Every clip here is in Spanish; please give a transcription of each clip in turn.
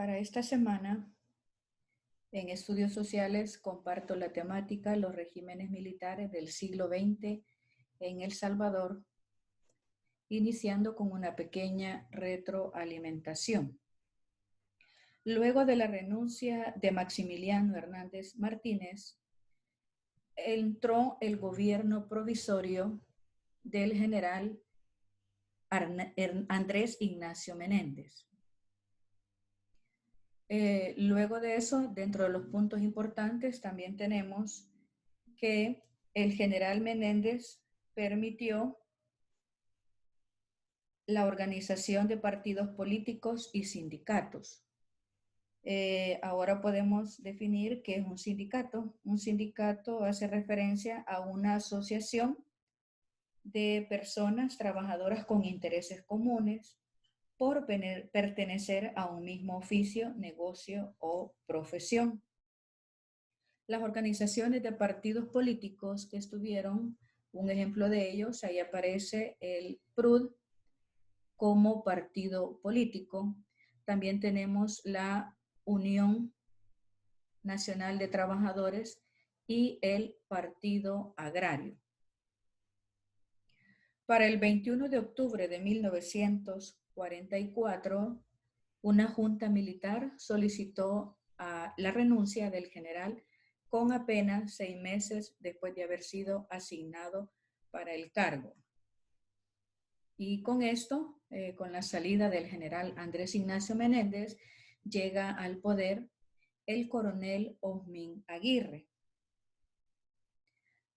Para esta semana, en Estudios Sociales, comparto la temática Los regímenes militares del siglo XX en El Salvador, iniciando con una pequeña retroalimentación. Luego de la renuncia de Maximiliano Hernández Martínez, entró el gobierno provisorio del general Andrés Ignacio Menéndez. Luego de eso, dentro de los puntos importantes, también tenemos que el general Menéndez permitió la organización de partidos políticos y sindicatos. Ahora podemos definir qué es un sindicato. Un sindicato hace referencia a una asociación de personas trabajadoras con intereses comunes por pertenecer a un mismo oficio, negocio o profesión. Las organizaciones de partidos políticos que estuvieron, un ejemplo de ellos, ahí aparece el PRUD como partido político. También tenemos la Unión Nacional de Trabajadores y el Partido Agrario. Para el 21 de octubre de 1944, una junta militar solicitó la renuncia del general con apenas 6 meses después de haber sido asignado para el cargo. Y con esto, con la salida del general Andrés Ignacio Menéndez, llega al poder el coronel Osmin Aguirre.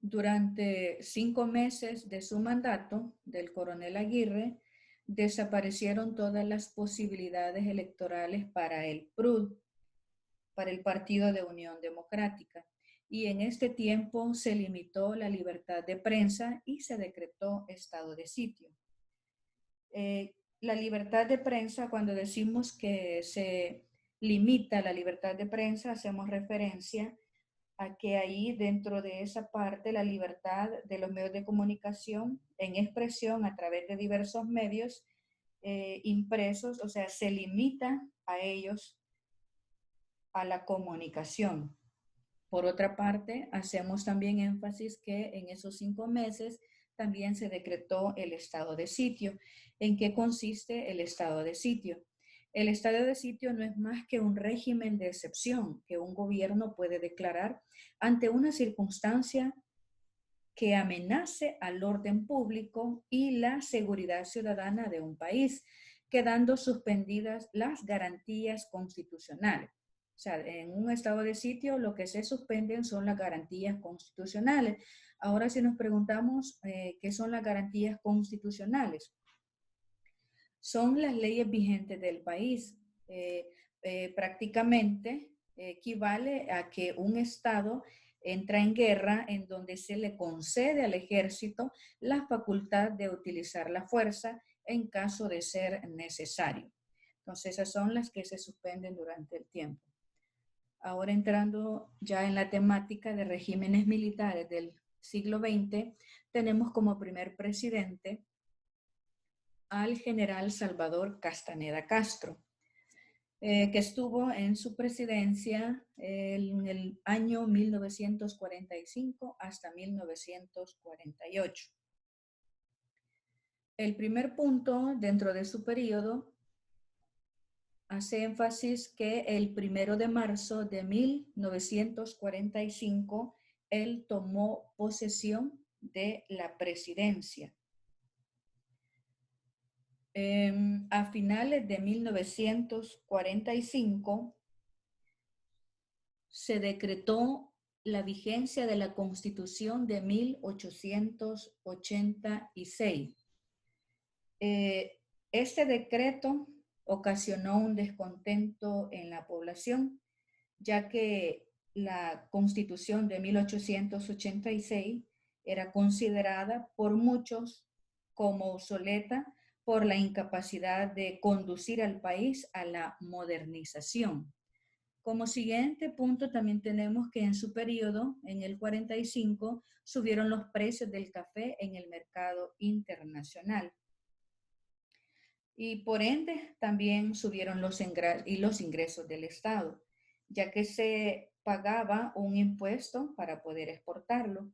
Durante 5 meses de su mandato del coronel Aguirre, desaparecieron todas las posibilidades electorales para el PRUD, para el Partido de Unión Democrática. Y en este tiempo se limitó la libertad de prensa y se decretó estado de sitio. La libertad de prensa, cuando decimos que se limita la libertad de prensa, hacemos referencia a que ahí dentro de esa parte la libertad de los medios de comunicación en expresión a través de diversos medios impresos, o sea, se limita a ellos a la comunicación. Por otra parte, hacemos también énfasis que en esos 5 meses también se decretó el estado de sitio. ¿En qué consiste el estado de sitio? El estado de sitio no es más que un régimen de excepción que un gobierno puede declarar ante una circunstancia que amenace al orden público y la seguridad ciudadana de un país, quedando suspendidas las garantías constitucionales. O sea, en un estado de sitio lo que se suspenden son las garantías constitucionales. Ahora si nos preguntamos qué son las garantías constitucionales, son las leyes vigentes del país. Prácticamente equivale a que un Estado entra en guerra en donde se le concede al ejército la facultad de utilizar la fuerza en caso de ser necesario. Entonces esas son las que se suspenden durante el tiempo. Ahora entrando ya en la temática de regímenes militares del siglo XX, tenemos como primer presidente al general Salvador Castaneda Castro, que estuvo en su presidencia en el año 1945 hasta 1948. El primer punto dentro de su periodo hace énfasis que el 1 de marzo de 1945 él tomó posesión de la presidencia. A finales de 1945 se decretó la vigencia de la Constitución de 1886. Este decreto ocasionó un descontento en la población, ya que la Constitución de 1886 era considerada por muchos como obsoleta por la incapacidad de conducir al país a la modernización. Como siguiente punto también tenemos que en su periodo, en el 45, subieron los precios del café en el mercado internacional. y por ende también subieron los ingresos del Estado, ya que se pagaba un impuesto para poder exportarlo.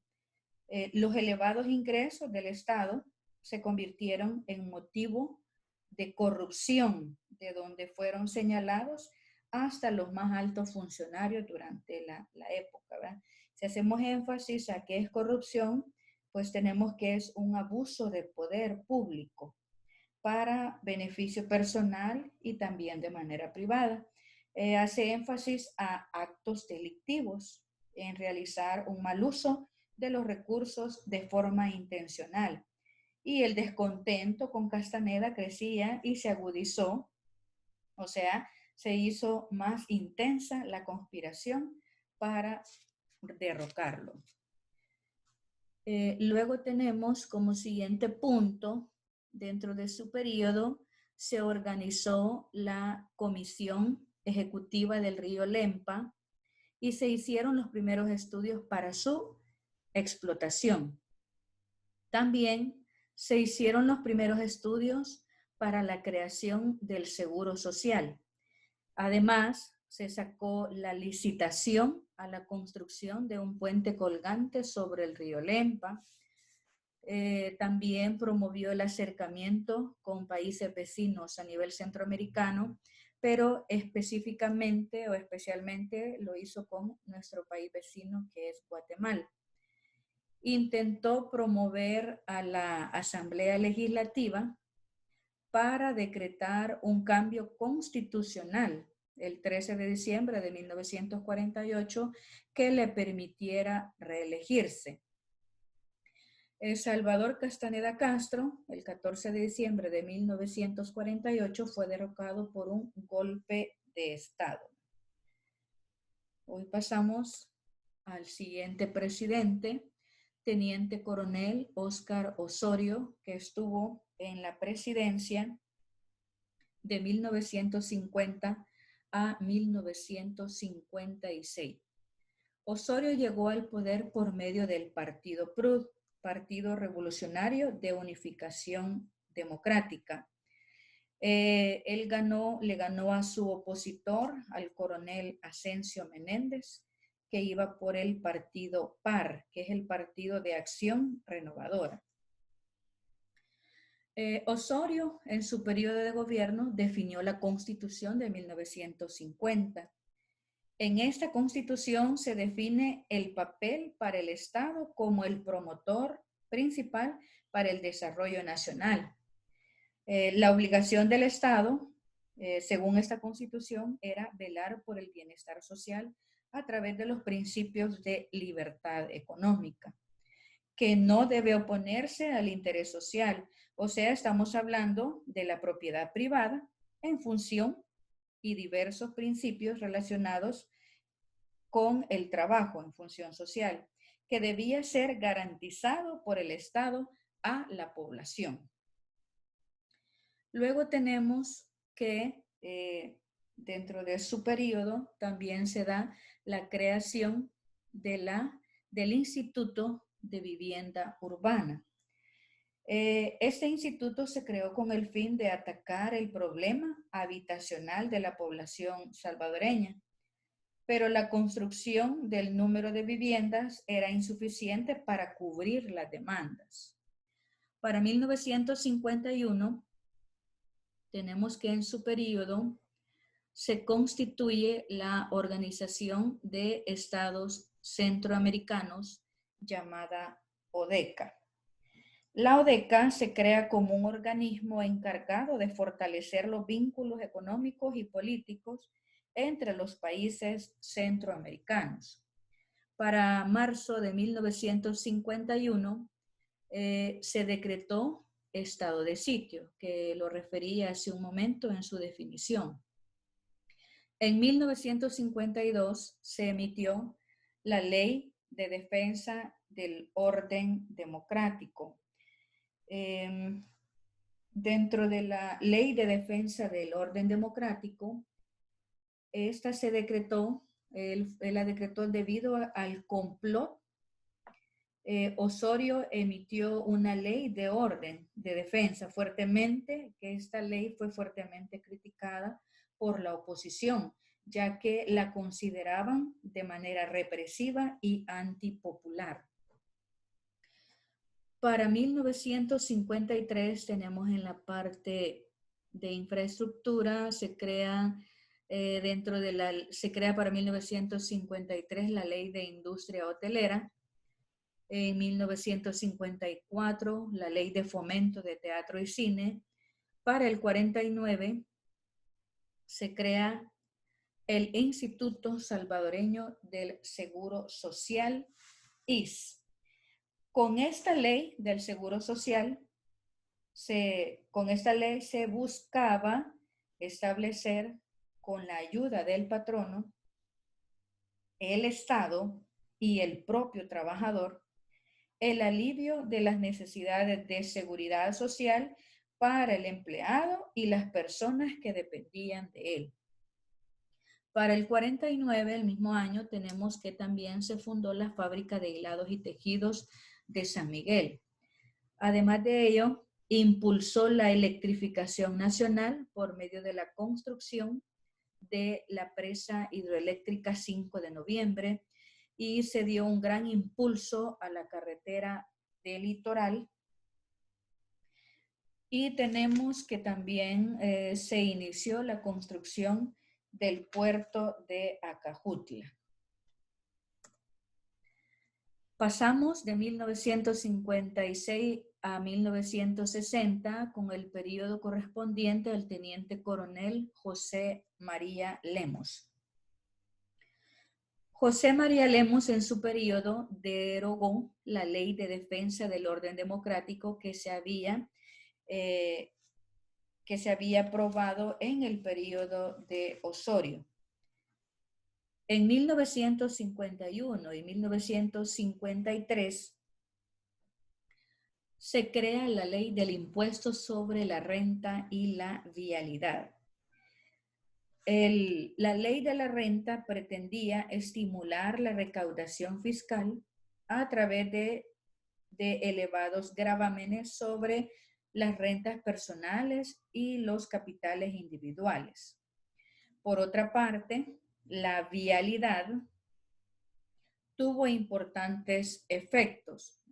Los elevados ingresos del Estado se convirtieron en motivo de corrupción, de donde fueron señalados hasta los más altos funcionarios durante la época, ¿verdad? Si hacemos énfasis a qué es corrupción, pues tenemos que es un abuso de poder público para beneficio personal y también de manera privada. Hace énfasis a actos delictivos en realizar un mal uso de los recursos de forma intencional. Y el descontento con Castaneda crecía y se agudizó, o sea, se hizo más intensa la conspiración para derrocarlo. Luego tenemos como siguiente punto, dentro de su periodo, se organizó la Comisión Ejecutiva del Río Lempa y se hicieron los primeros estudios para su explotación. También se hicieron los primeros estudios para la creación del Seguro Social. Además, se sacó la licitación a la construcción de un puente colgante sobre el río Lempa. También promovió el acercamiento con países vecinos a nivel centroamericano, pero específicamente o especialmente lo hizo con nuestro país vecino, que es Guatemala. Intentó promover a la Asamblea Legislativa para decretar un cambio constitucional el 13 de diciembre de 1948 que le permitiera reelegirse. Salvador Castaneda Castro, el 14 de diciembre de 1948, fue derrocado por un golpe de Estado. Hoy pasamos al siguiente presidente, teniente coronel Óscar Osorio, que estuvo en la presidencia de 1950 a 1956. Osorio llegó al poder por medio del Partido PRUD, Partido Revolucionario de Unificación Democrática. Él le ganó a su opositor, al coronel Ascencio Menéndez, que iba por el partido PAR, que es el Partido de Acción Renovadora. Osorio, en su periodo de gobierno, definió la Constitución de 1950. En esta Constitución se define el papel para el Estado como el promotor principal para el desarrollo nacional. La obligación del Estado, según esta Constitución, era velar por el bienestar social a través de los principios de libertad económica, que no debe oponerse al interés social. O sea, estamos hablando de la propiedad privada en función y diversos principios relacionados con el trabajo en función social, que debía ser garantizado por el Estado a la población. Luego tenemos que dentro de su periodo también se da la creación del Instituto de Vivienda Urbana. Este instituto se creó con el fin de atacar el problema habitacional de la población salvadoreña, pero la construcción del número de viviendas era insuficiente para cubrir las demandas. Para 1951, tenemos que en su periodo se constituye la Organización de Estados Centroamericanos llamada ODECA. La ODECA se crea como un organismo encargado de fortalecer los vínculos económicos y políticos entre los países centroamericanos. Para marzo de 1951 se decretó estado de sitio, que lo referí hace un momento en su definición. En 1952 se emitió la Ley de Defensa del Orden Democrático. Dentro de la Ley de Defensa del Orden Democrático, esta se decretó, él la decretó debido al complot Osorio emitió una ley de orden de defensa fuertemente, que esta ley fue fuertemente criticada por la oposición, ya que la consideraban de manera represiva y antipopular. Para 1953 tenemos en la parte de infraestructura, se crea se crea para 1953 la Ley de Industria Hotelera. En 1954 la Ley de Fomento de Teatro y Cine. Para el 49 se crea el Instituto Salvadoreño del Seguro Social, IS. Con esta ley del Seguro Social, con esta ley se buscaba establecer, con la ayuda del patrono, el Estado y el propio trabajador, el alivio de las necesidades de seguridad social para el empleado y las personas que dependían de él. Para el 49, el mismo año, tenemos que también se fundó la fábrica de hilados y tejidos de San Miguel. Además de ello, impulsó la electrificación nacional por medio de la construcción de la presa hidroeléctrica 5 de noviembre y se dio un gran impulso a la carretera del litoral. Y tenemos que también se inició la construcción del puerto de Acajutla. Pasamos de 1956 a 1960 con el periodo correspondiente al teniente coronel José María Lemos. José María Lemos en su periodo derogó la Ley de Defensa del Orden Democrático que se había aprobado en el periodo de Osorio. En 1951 y 1953 se crea la Ley del Impuesto sobre la Renta y la Vialidad. La Ley de la Renta pretendía estimular la recaudación fiscal a través de elevados gravámenes sobre las rentas personales y los capitales individuales. Por otra parte, la vialidad tuvo importantes efectos,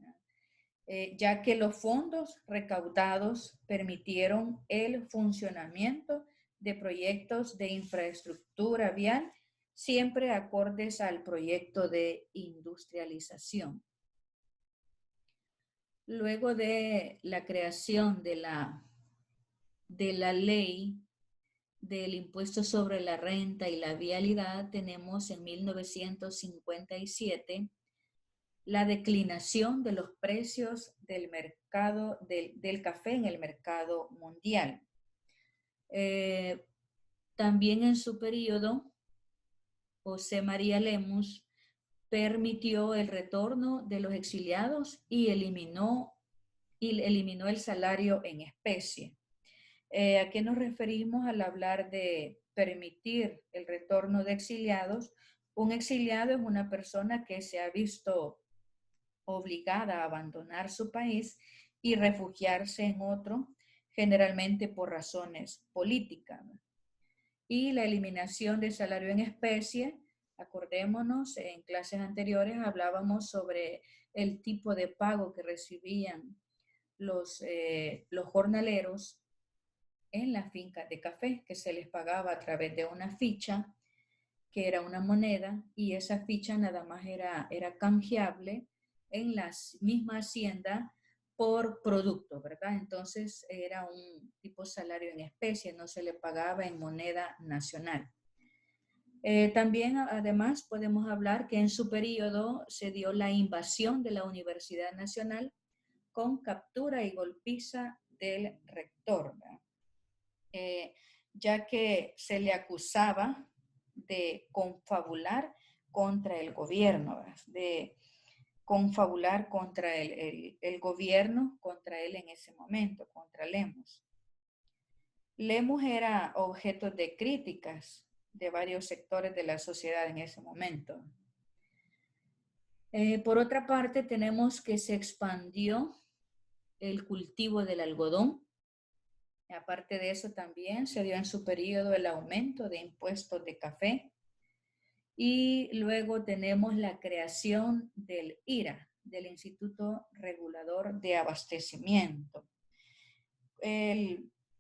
ya que los fondos recaudados permitieron el funcionamiento de proyectos de infraestructura vial, siempre acordes al proyecto de industrialización. Luego de la creación de la ley del impuesto sobre la renta y la vialidad, tenemos en 1957 la declinación de los precios del mercado del café en el mercado mundial. También en su periodo, José María Lemos permitió el retorno de los exiliados y eliminó el salario en especie. ¿A qué nos referimos al hablar de permitir el retorno de exiliados? Un exiliado es una persona que se ha visto obligada a abandonar su país y refugiarse en otro, generalmente por razones políticas. Y la eliminación del salario en especie, acordémonos, en clases anteriores hablábamos sobre el tipo de pago que recibían los jornaleros en las fincas de café, que se les pagaba a través de una ficha, que era una moneda, y esa ficha nada más era canjeable en la misma hacienda por producto, ¿verdad? Entonces era un tipo salario en especie, no se le pagaba en moneda nacional. También, además, podemos hablar que en su periodo se dio la invasión de la Universidad Nacional con captura y golpiza del rector, ¿verdad? Ya que se le acusaba de confabular contra el gobierno, ¿verdad? De confabular contra el gobierno, contra él en ese momento, contra Lemos. Lemos era objeto de críticas de varios sectores de la sociedad en ese momento. Por otra parte, tenemos que se expandió el cultivo del algodón. Aparte de eso, también se dio en su periodo el aumento de impuestos de café. Y luego tenemos la creación del IRA, del Instituto Regulador de Abastecimiento.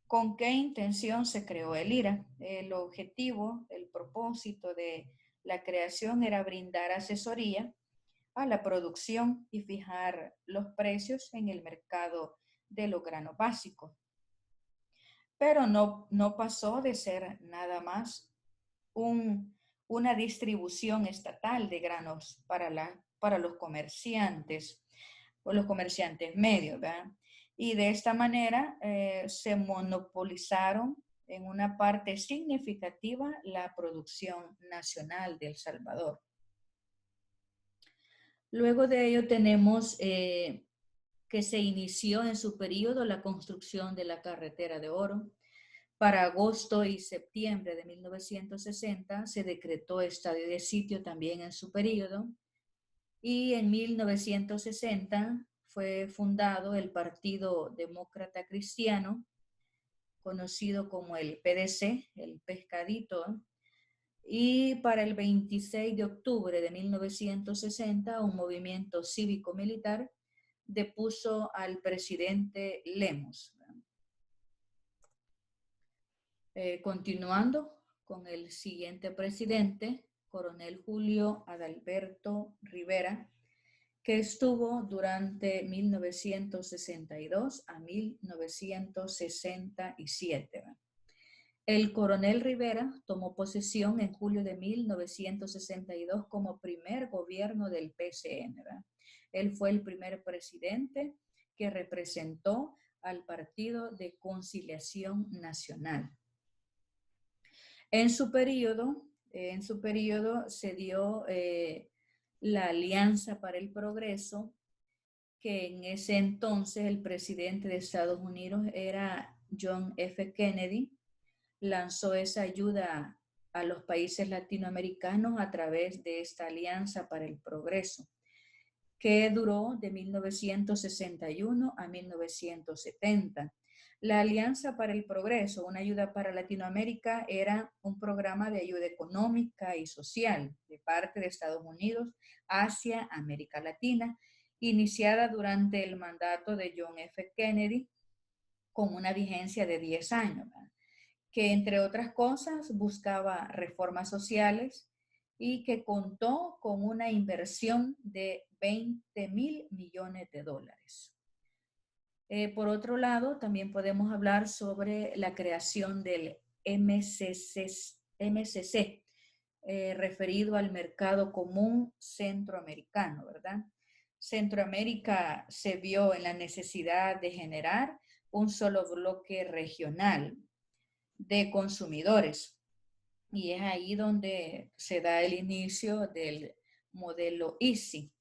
¿Con qué intención se creó el IRA? El objetivo, el propósito de la creación era brindar asesoría a la producción y fijar los precios en el mercado de los granos básicos. Pero no pasó de ser nada más una distribución estatal de granos para los comerciantes o los comerciantes medios, ¿verdad? Y de esta manera se monopolizaron en una parte significativa la producción nacional de El Salvador. Luego de ello tenemos que se inició en su periodo la construcción de la carretera de oro. Para agosto y septiembre de 1960 se decretó estado de sitio también en su periodo, y en 1960 fue fundado el Partido Demócrata Cristiano, conocido como el PDC, el Pescadito, y para el 26 de octubre de 1960 un movimiento cívico-militar depuso al presidente Lemos. Continuando con el siguiente presidente, coronel Julio Adalberto Rivera, que estuvo durante 1962 a 1967. El coronel Rivera tomó posesión en julio de 1962 como primer gobierno del PCN. Él fue el primer presidente que representó al Partido de Conciliación Nacional. En su periodo se dio la Alianza para el Progreso, que en ese entonces el presidente de Estados Unidos era John F. Kennedy. Lanzó esa ayuda a los países latinoamericanos a través de esta Alianza para el Progreso, que duró de 1961 a 1970. La Alianza para el Progreso, una ayuda para Latinoamérica, era un programa de ayuda económica y social de parte de Estados Unidos hacia América Latina, iniciada durante el mandato de John F. Kennedy, con una vigencia de 10 años, ¿verdad? Que entre otras cosas buscaba reformas sociales y que contó con una inversión de 20.000 millones de dólares. Por otro lado, también podemos hablar sobre la creación del MCC, referido al Mercado Común Centroamericano, ¿verdad? Centroamérica se vio en la necesidad de generar un solo bloque regional de consumidores, y es ahí donde se da el inicio del modelo EASY.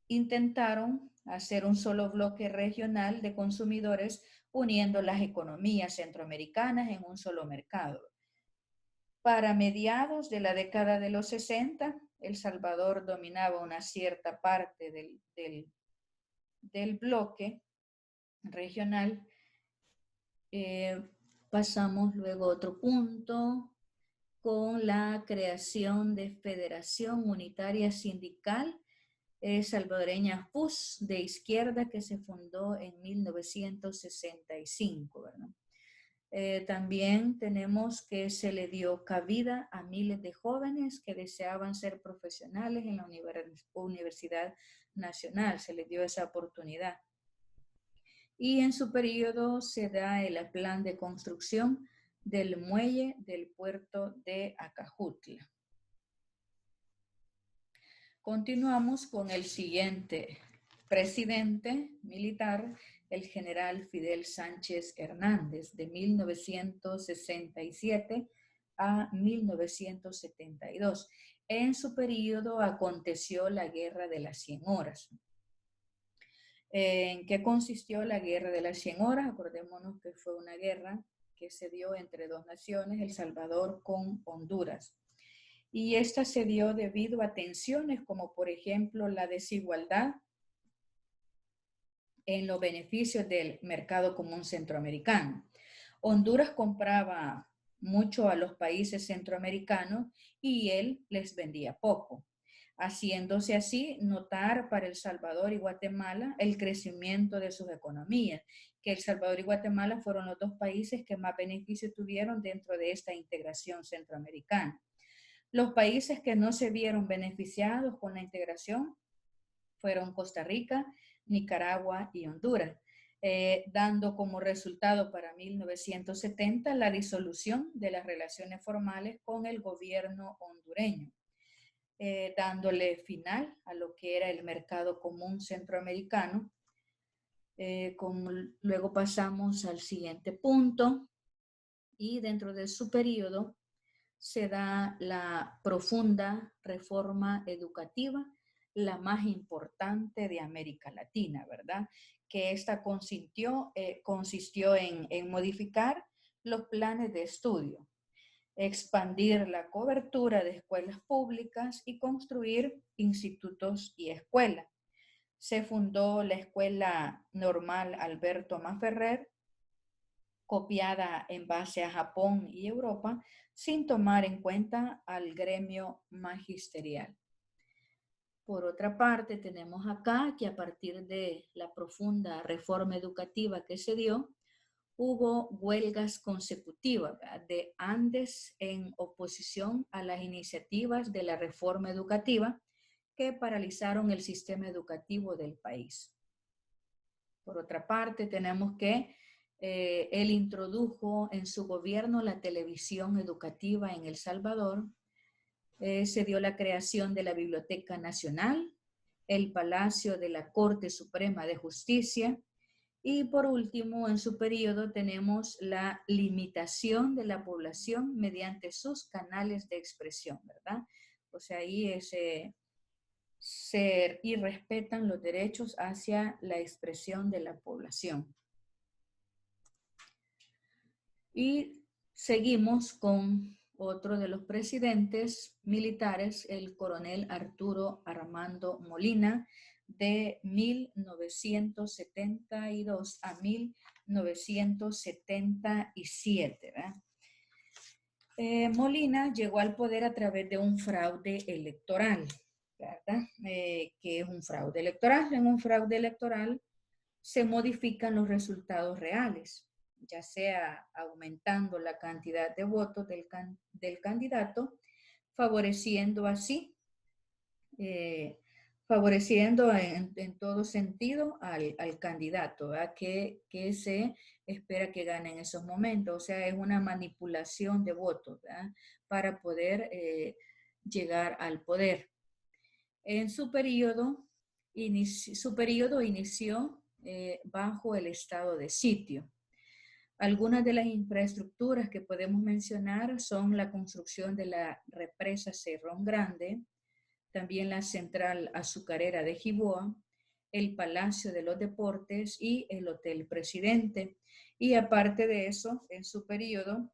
Intentaron hacer un solo bloque regional de consumidores uniendo las economías centroamericanas en un solo mercado. Para mediados de la década de los 60, El Salvador dominaba una cierta parte del bloque regional. Pasamos luego a otro punto con la creación de Federación Unitaria Sindical Salvadoreña FUS de izquierda, que se fundó en 1965, ¿verdad? También tenemos que se le dio cabida a miles de jóvenes que deseaban ser profesionales en la Universidad Nacional, se les dio esa oportunidad. Y en su periodo se da el plan de construcción del muelle del puerto de Acajutla. Continuamos con el siguiente presidente militar, el general Fidel Sánchez Hernández, de 1967 a 1972. En su periodo aconteció la Guerra de las 100 Horas. ¿En qué consistió la Guerra de las 100 Horas? Acordémonos que fue una guerra que se dio entre dos naciones, El Salvador con Honduras. y esta se dio debido a tensiones como por ejemplo la desigualdad en los beneficios del mercado común centroamericano. Honduras compraba mucho a los países centroamericanos y él les vendía poco, haciéndose así notar para El Salvador y Guatemala el crecimiento de sus economías, que El Salvador y Guatemala fueron los dos países que más beneficios tuvieron dentro de esta integración centroamericana. Los países que no se vieron beneficiados con la integración fueron Costa Rica, Nicaragua y Honduras, dando como resultado para 1970 la disolución de las relaciones formales con el gobierno hondureño, dándole final a lo que era el mercado común centroamericano. Luego pasamos al siguiente punto y dentro de su periodo se da la profunda reforma educativa, la más importante de América Latina, ¿verdad? Que esta consistió en modificar los planes de estudio, expandir la cobertura de escuelas públicas y construir institutos y escuelas. Se fundó la Escuela Normal Alberto Maferrer, copiada en base a Japón y Europa, sin tomar en cuenta al gremio magisterial. Por otra parte, tenemos acá que a partir de la profunda reforma educativa que se dio, hubo huelgas consecutivas de Andes en oposición a las iniciativas de la reforma educativa que paralizaron el sistema educativo del país. Por otra parte, tenemos que él introdujo en su gobierno la televisión educativa en El Salvador, se dio la creación de la Biblioteca Nacional, el Palacio de la Corte Suprema de Justicia y por último, en su periodo tenemos la limitación de la población mediante sus canales de expresión, ¿verdad? O sea, ahí se irrespetan los derechos hacia la expresión de la población. Y seguimos con otro de los presidentes militares, el coronel Arturo Armando Molina, de 1972 a 1977. Molina llegó al poder a través de un fraude electoral, ¿verdad? ¿Qué es un fraude electoral? En un fraude electoral se modifican los resultados reales, ya sea aumentando la cantidad de votos del candidato, favoreciendo así, favoreciendo en todo sentido al candidato, que se espera que gane en esos momentos. O sea, es una manipulación de votos, ¿verdad? Para poder llegar al poder. En su periodo inició bajo el estado de sitio. Algunas de las infraestructuras que podemos mencionar son la construcción de la represa Cerrón Grande, también la central azucarera de Jiboa, el Palacio de los Deportes y el Hotel Presidente. Y aparte de eso, en su periodo,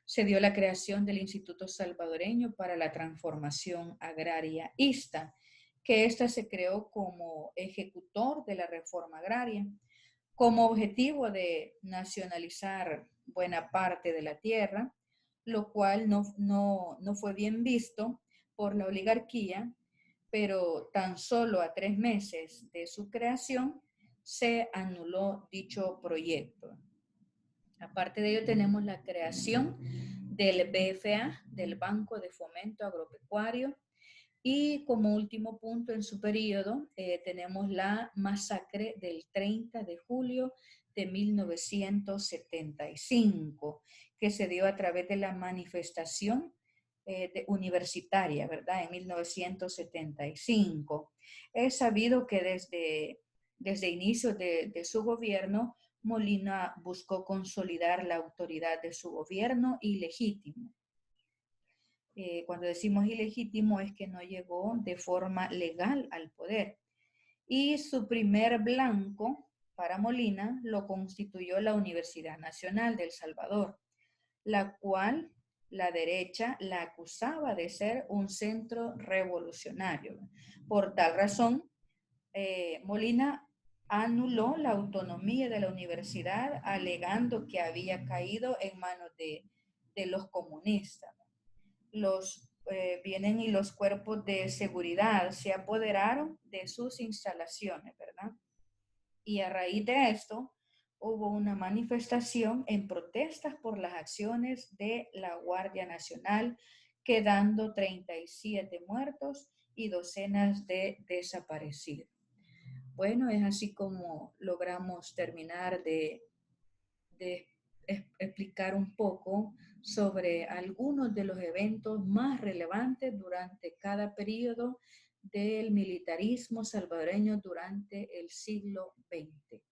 se dio la creación del Instituto Salvadoreño para la Transformación Agraria, ISTA, que esta se creó como ejecutor de la reforma agraria, como objetivo de nacionalizar buena parte de la tierra, lo cual no fue bien visto por la oligarquía, pero tan solo a 3 meses de su creación se anuló dicho proyecto. Aparte de ello, tenemos la creación del BFA, del Banco de Fomento Agropecuario, y como último punto en su periodo, tenemos la masacre del 30 de julio de 1975, que se dio a través de la manifestación universitaria, ¿verdad? En 1975. Es sabido que desde inicio de su gobierno, Molina buscó consolidar la autoridad de su gobierno ilegítimo. Cuando decimos ilegítimo es que no llegó de forma legal al poder. Y su primer blanco para Molina lo constituyó la Universidad Nacional de El Salvador, la cual la derecha la acusaba de ser un centro revolucionario. Por tal razón, Molina anuló la autonomía de la universidad alegando que había caído en manos de los comunistas. Vienen y los cuerpos de seguridad se apoderaron de sus instalaciones, ¿verdad? Y a raíz de esto hubo una manifestación en protestas por las acciones de la Guardia Nacional, quedando 37 muertos y docenas de desaparecidos. Bueno, es así como logramos terminar de explicar un poco sobre algunos de los eventos más relevantes durante cada periodo del militarismo salvadoreño durante el siglo XX.